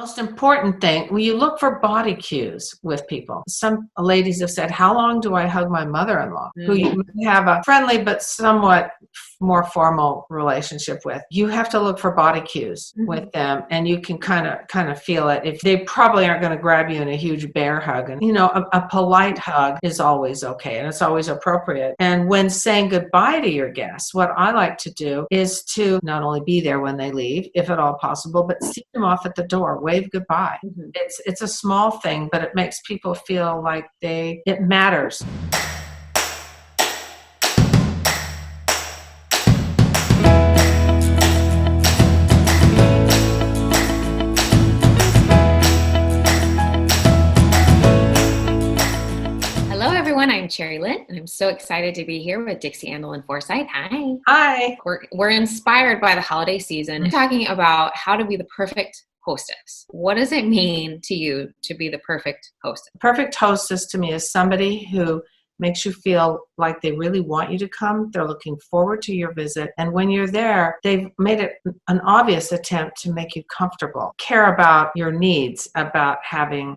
most important thing, when you look for body cues with people. Some ladies have said, how long do I hug my mother-in-law, who you have a friendly but somewhat more formal relationship with? You have to look for body cues with them, and you can kind of feel it. If they probably aren't going to grab you in a huge bear hug, and a polite hug is always okay, and it's always appropriate. And when saying goodbye to your guests, what I like to do is to not only be there when they leave, if at all possible, but see them off at the door, wave goodbye. It's a small thing, but it makes people feel like it matters. I'm Cherry Litt, and I'm so excited to be here with Dixie and Forsyth. Hi. Hi. We're inspired by the holiday season, talking about how to be the perfect hostess. What does it mean to you to be the perfect hostess? Perfect hostess to me is somebody who makes you feel like they really want you to come. They're looking forward to your visit. And when you're there, they've made it an obvious attempt to make you comfortable, care about your needs, about having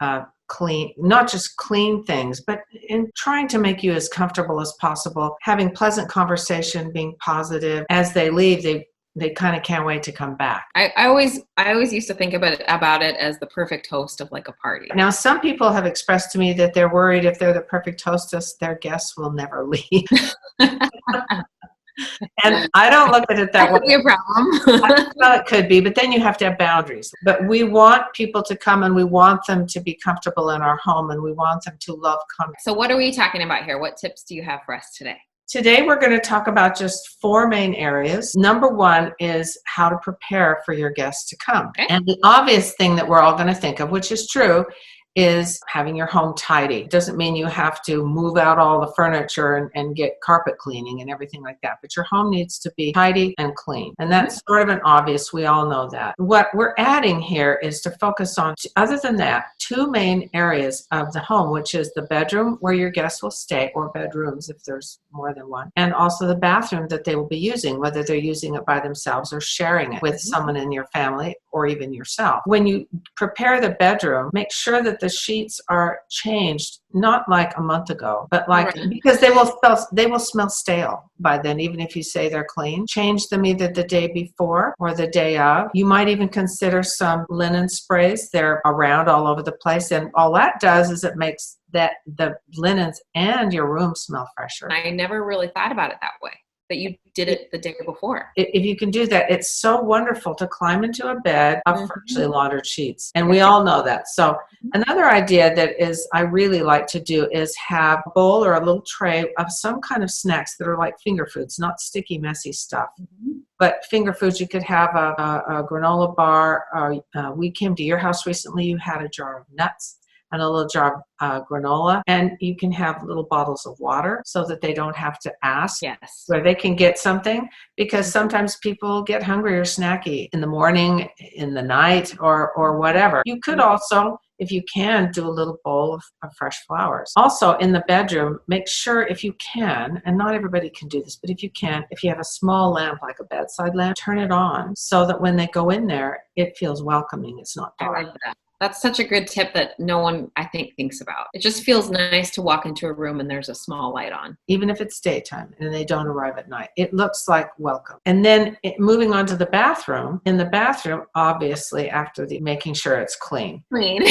clean, not just clean things, but in trying to make you as comfortable as possible, having pleasant conversation, being positive. As they leave, they kind of can't wait to come back. I always used to think about it as the perfect host of like a party. Now, some people have expressed to me that they're worried if they're the perfect hostess, their guests will never leave. And I don't look at it that way. That could be a problem. Well, it could be, but then you have to have boundaries. But we want people to come, and we want them to be comfortable in our home, and we want them to love coming. So what are we talking about here? What tips do you have for us today? Today, we're going to talk about just 4 main areas. Number 1 is how to prepare for your guests to come. Okay. And the obvious thing that we're all going to think of, which is true, is having your home tidy. It doesn't mean you have to move out all the furniture and get carpet cleaning and everything like that, but your home needs to be tidy and clean. And that's sort of an obvious, we all know that. What we're adding here is to focus on, other than that, 2 main areas of the home, which is the bedroom where your guests will stay, or bedrooms if there's more than one, and also the bathroom that they will be using, whether they're using it by themselves or sharing it with someone in your family or even yourself. When you prepare the bedroom, make sure that the sheets are changed, not like a month ago, but like, because they will smell stale by then, even if you say they're clean. Change them either the day before or the day of. You might even consider some linen sprays. They're around all over the place, and all that does is it makes that the linens and your room smell fresher. I never really thought about it that way, but you did it the day before. If you can do that, it's so wonderful to climb into a bed of freshly laundered sheets. And we all know that. So another idea that I really like to do is have a bowl or a little tray of some kind of snacks that are like finger foods, not sticky, messy stuff. But finger foods, you could have a granola bar. We came to your house recently. You had a jar of nuts and a little jar of granola, and you can have little bottles of water so that they don't have to ask, where they can get something, because sometimes people get hungry or snacky in the morning, in the night, or whatever. You could also, if you can, do a little bowl of fresh flowers. Also, in the bedroom, make sure, if you can, and not everybody can do this, but if you can, if you have a small lamp, like a bedside lamp, turn it on so that when they go in there, it feels welcoming. It's not dark. I like that. That's such a good tip that no one, I think, thinks about. It just feels nice to walk into a room and there's a small light on. Even if it's daytime and they don't arrive at night. It looks like welcome. And then moving on to the bathroom. In the bathroom, obviously, after making sure it's clean. Clean.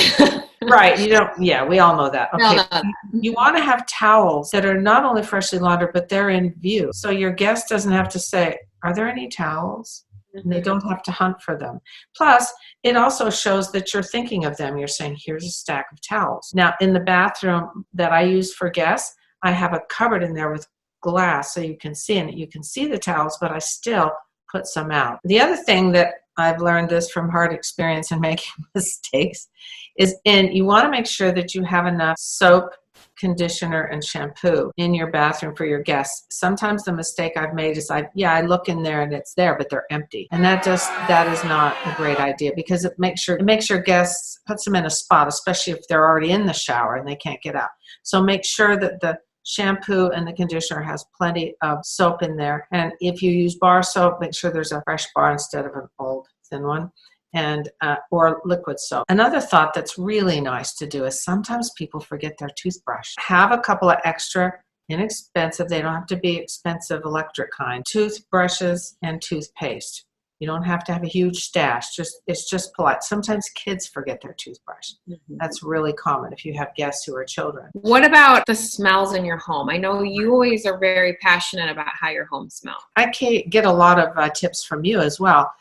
Right. We all know that. Okay. No. You want to have towels that are not only freshly laundered, but they're in view. So your guest doesn't have to say, are there any towels? And they don't have to hunt for them. Plus, it also shows that you're thinking of them. You're saying, here's a stack of towels. Now, in the bathroom that I use for guests, I have a cupboard in there with glass so you can see, and you can see the towels, but I still put some out. The other thing that I've learned this from hard experience and making mistakes is you want to make sure that you have enough soap, conditioner, and shampoo in your bathroom for your guests. Sometimes the mistake I've made is I look in there and it's there, but they're empty. And that is not a great idea, because it makes your guests, puts them in a spot, especially if they're already in the shower and they can't get out. So make sure that the shampoo and the conditioner has plenty of soap in there. And if you use bar soap, make sure there's a fresh bar instead of an old thin one. and or liquid soap. Another thought that's really nice to do is sometimes people forget their toothbrush. Have a couple of extra inexpensive, they don't have to be expensive electric kind, toothbrushes and toothpaste. You don't have to have a huge stash. It's just polite. Sometimes kids forget their toothbrush. That's really common if you have guests who are children. What about the smells in your home? I know you always are very passionate about how your home smells. I get a lot of tips from you as well.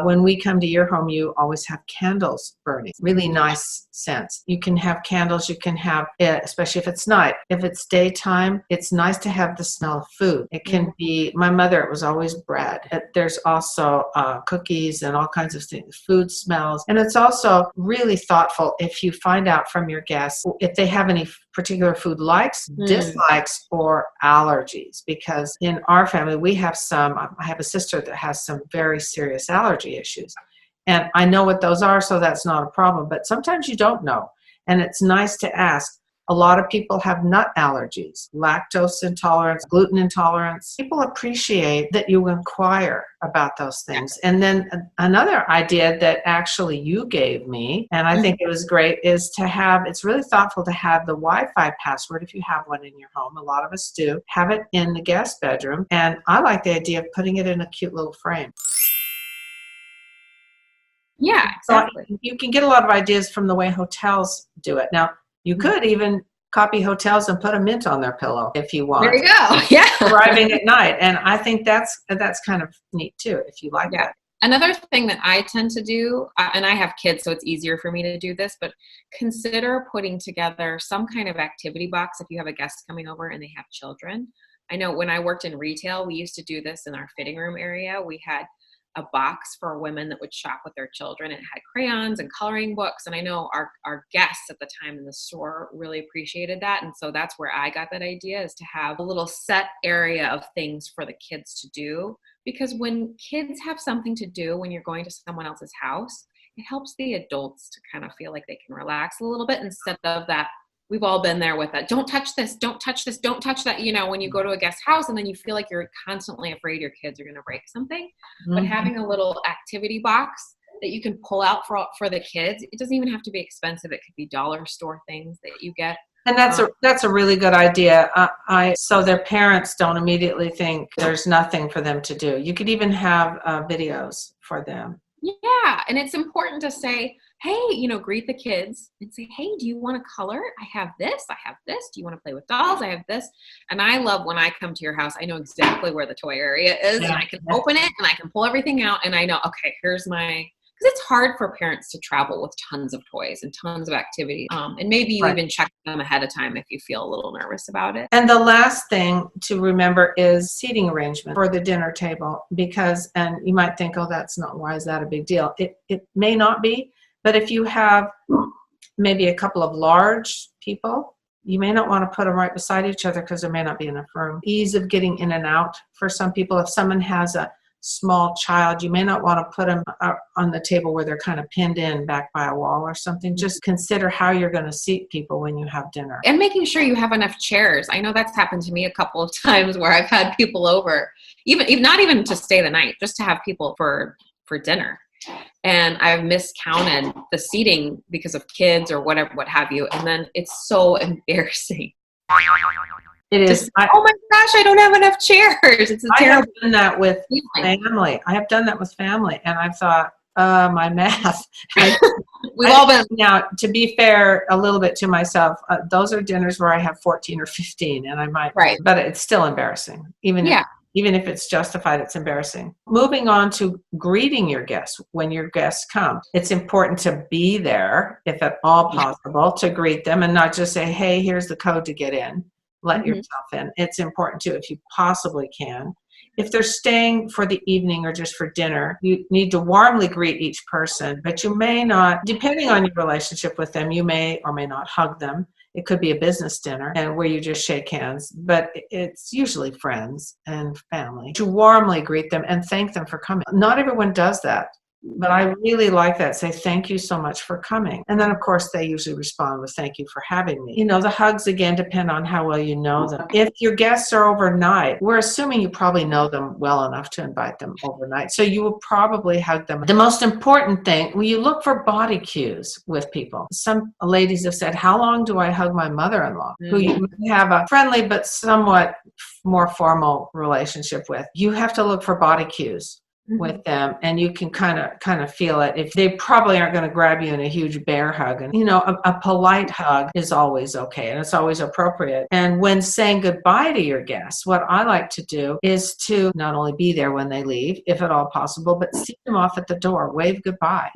When we come to your home, you always have candles burning. Really nice scents. You can have candles. You can have, especially if it's night. If it's daytime, it's nice to have the smell of food. It can be, my mother, it was always bread. There's also cookies and all kinds of things, food smells. And it's also really thoughtful if you find out from your guests if they have any particular food likes, dislikes, or allergies. Because in our family, we have I have a sister that has some very serious allergy issues. And I know what those are, so that's not a problem. But sometimes you don't know. And it's nice to ask. A lot of people have nut allergies, lactose intolerance, gluten intolerance. People appreciate that you inquire about those things. And then another idea that actually you gave me, and I think it was great, is to have, it's really thoughtful to have the Wi-Fi password, if you have one in your home. A lot of us do. Have it in the guest bedroom. And I like the idea of putting it in a cute little frame. Yeah, exactly. So you can get a lot of ideas from the way hotels do it. Now, you could even copy hotels and put a mint on their pillow if you want. There you go. Yeah. Arriving at night. And I think that's kind of neat too, if you like that. Another thing that I tend to do, and I have kids, so it's easier for me to do this, but consider putting together some kind of activity box if you have a guest coming over and they have children. I know when I worked in retail, we used to do this in our fitting room area. We had a box for women that would shop with their children. It had crayons and coloring books. And I know our guests at the time in the store really appreciated that. And so that's where I got that idea, is to have a little set area of things for the kids to do. Because when kids have something to do when you're going to someone else's house, it helps the adults to kind of feel like they can relax a little bit instead of that. We've all been there with that. Don't touch this. Don't touch this. Don't touch that. You know, when you go to a guest house and then you feel like you're constantly afraid your kids are going to break something. But having a little activity box that you can pull out for the kids, it doesn't even have to be expensive. It could be dollar store things that you get. And that's a really good idea. So their parents don't immediately think there's nothing for them to do. You could even have videos for them. Yeah. And it's important to say, hey, greet the kids and say, hey, do you want to color? I have this. I have this. Do you want to play with dolls? I have this. And I love when I come to your house, I know exactly where the toy area is, and I can open it and I can pull everything out, and I know, okay, here's my, because it's hard for parents to travel with tons of toys and tons of activities. And maybe you even check them ahead of time if you feel a little nervous about it. And the last thing to remember is seating arrangement for the dinner table, because, and you might think, oh, why is that a big deal? It may not be, but if you have maybe a couple of large people, you may not want to put them right beside each other because there may not be enough room. Ease of getting in and out for some people. If someone has a small child, you may not want to put them on the table where they're kind of pinned in back by a wall or something. Just consider how you're going to seat people when you have dinner. And making sure you have enough chairs. I know that's happened to me a couple of times where I've had people over, even not even to stay the night, just to have people for dinner. And I've miscounted the seating because of kids or whatever, what have you. And then it's so embarrassing. It is. Oh my gosh, I don't have enough chairs. It's a terrible. I have done that with family. I have done that with family. And I've thought, my math. We've all been. Now, to be fair, a little bit to myself, those are dinners where I have 14 or 15 and I might, but it's still embarrassing. Even if it's justified, it's embarrassing. Moving on to greeting your guests. When your guests come, it's important to be there, if at all possible, to greet them and not just say, hey, here's the code to get in. Let yourself in. It's important too, if you possibly can. If they're staying for the evening or just for dinner, you need to warmly greet each person, but you may not, depending on your relationship with them, you may or may not hug them. It could be a business dinner and where you just shake hands, but it's usually friends and family. To warmly greet them and thank them for coming. Not everyone does that. But I really like that. Say, thank you so much for coming. And then, of course, they usually respond with, thank you for having me. The hugs, again, depend on how well you know them. If your guests are overnight, we're assuming you probably know them well enough to invite them overnight. So you will probably hug them. The most important thing, when you look for body cues with people, some ladies have said, how long do I hug my mother-in-law, who you have a friendly but somewhat more formal relationship with? You have to look for body cues with them, and you can kind of feel it. If they probably aren't going to grab you in a huge bear hug, and a polite hug is always okay, and it's always appropriate. And when saying goodbye to your guests, what I like to do is to not only be there when they leave, if at all possible, but see them off at the door, wave goodbye.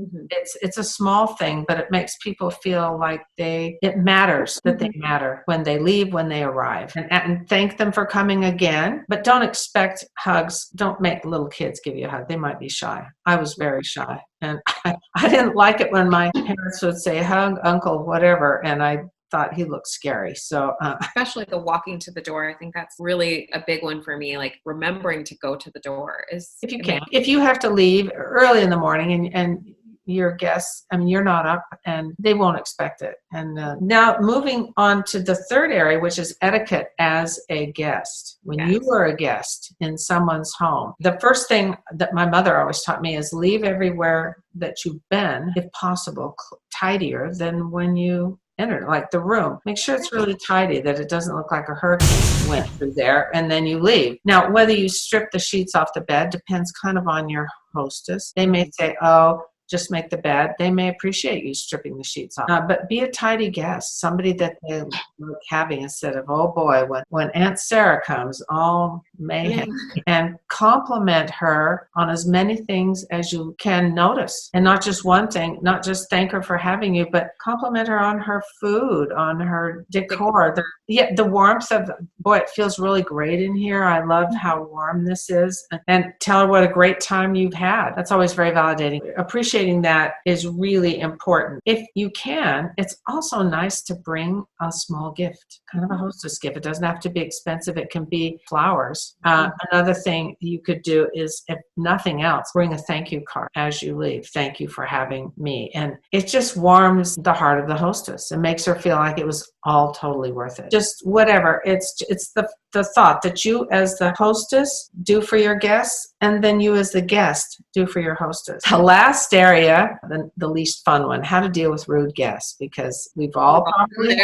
It's a small thing, but it makes people feel like it matters that they matter when they leave, when they arrive, and thank them for coming again. But don't expect hugs. Don't make little kids give you a hug. They might be shy. I was very shy, and I didn't like it when my parents would say hug uncle whatever, and I thought he looked scary. So especially the walking to the door, I think that's really a big one for me. Like remembering to go to the door is, if you can. If you have to leave early in the morning and your guests, you're not up, and they won't expect it. And now moving on to the third area, which is etiquette as a guest. When you are a guest in someone's home, the first thing that my mother always taught me is leave everywhere that you've been, if possible, tidier than when you enter, like the room. Make sure it's really tidy, that it doesn't look like a hurricane went through there, and then you leave. Now, whether you strip the sheets off the bed depends kind of on your hostess. They may say, oh, just make the bed. They may appreciate you stripping the sheets off. But be a tidy guest, somebody that they like having, instead of, oh boy, when Aunt Sarah comes, all mayhem. And compliment her on as many things as you can notice. And not just one thing, not just thank her for having you, but compliment her on her food, on her decor. The warmth of, boy, it feels really great in here. I love how warm this is. And tell her what a great time you've had. That's always very validating. Appreciating that is really important. If you can, it's also nice to bring a small gift, kind of a hostess gift. It doesn't have to be expensive. It can be flowers. Another thing you could do is, if nothing else, bring a thank you card as you leave. Thank you for having me. And it just warms the heart of the hostess and makes her feel like it was all totally worth it. Just whatever. It's the thought that you as the hostess do for your guests, and then you as the guest do for your hostess. The last area, the least fun one, how to deal with rude guests, because we've all probably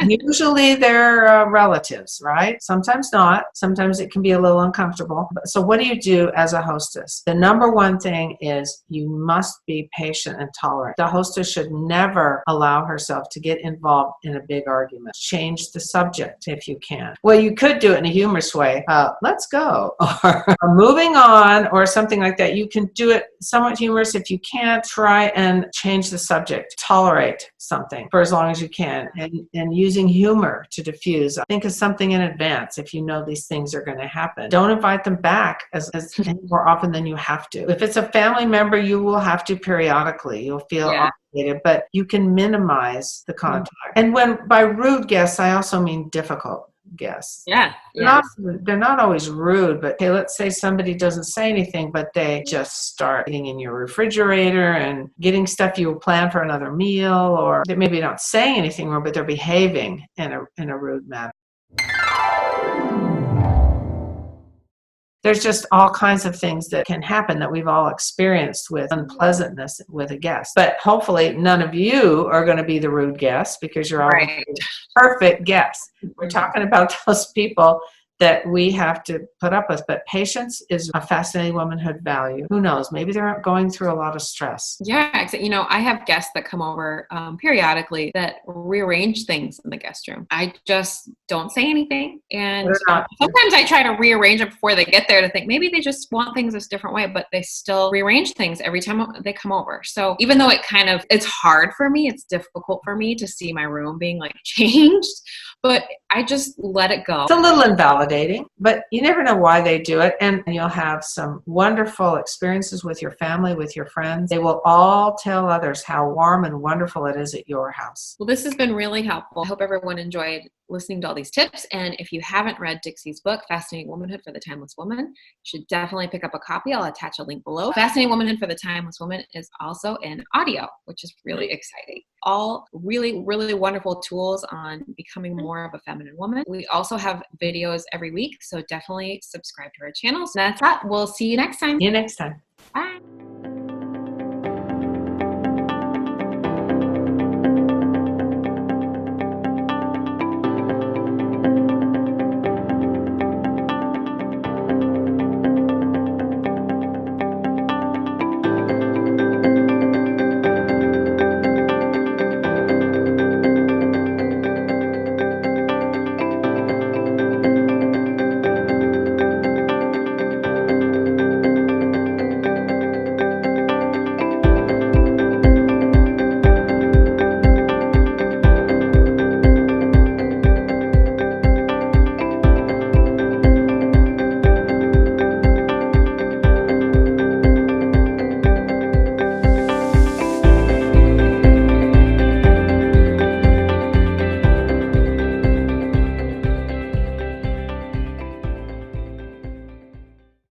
usually they're relatives, right? Sometimes not. Sometimes it can be a little uncomfortable. So what do you do as a hostess? The number one thing is you must be patient and tolerant. The hostess should never allow herself to get involved in a big argument. Change the subject if you can. Well, you could do it in a humorous way. Let's go, or moving on, or something like that. You can do it somewhat humorous. If you can't, try and change the subject. Tolerate something for as long as you can, and using humor to diffuse. Think of something in advance if you know these things are going to happen. Don't invite them back as more often than you have to. If it's a family member, you will have to periodically. You'll feel obligated, but you can minimize the contact. And when by rude guests, I also mean difficult guests. They're not always rude, but hey, let's say somebody doesn't say anything, but they just start eating in your refrigerator and getting stuff you planned for another meal, or they maybe not saying anything wrong, but they're behaving in a rude manner. There's just all kinds of things that can happen that we've all experienced with unpleasantness with a guest. But hopefully none of you are going to be the rude guests, because you're all perfect guests. We're talking about those people that we have to put up with. But patience is a fascinating womanhood value. Who knows? Maybe they're going through a lot of stress. Yeah, I have guests that come over periodically that rearrange things in the guest room. I just don't say anything. And sometimes I try to rearrange it before they get there, to think maybe they just want things this different way, but they still rearrange things every time they come over. So even though it's hard for me, it's difficult for me to see my room being like changed, but I just let it go. It's a little invalidating. validating, but you never know why they do it. And you'll have some wonderful experiences with your family, with your friends. They will all tell others how warm and wonderful it is at your house. Well, this has been really helpful. I hope everyone enjoyed listening to all these tips. And if you haven't read Dixie's book, Fascinating Womanhood for the Timeless Woman, you should definitely pick up a copy. I'll attach a link below. Fascinating Womanhood for the Timeless Woman is also in audio, which is really exciting. All really, really wonderful tools on becoming more of a feminine woman. We also have videos every week, so definitely subscribe to our channel. So that's that. We'll see you next time. See you next time. Bye.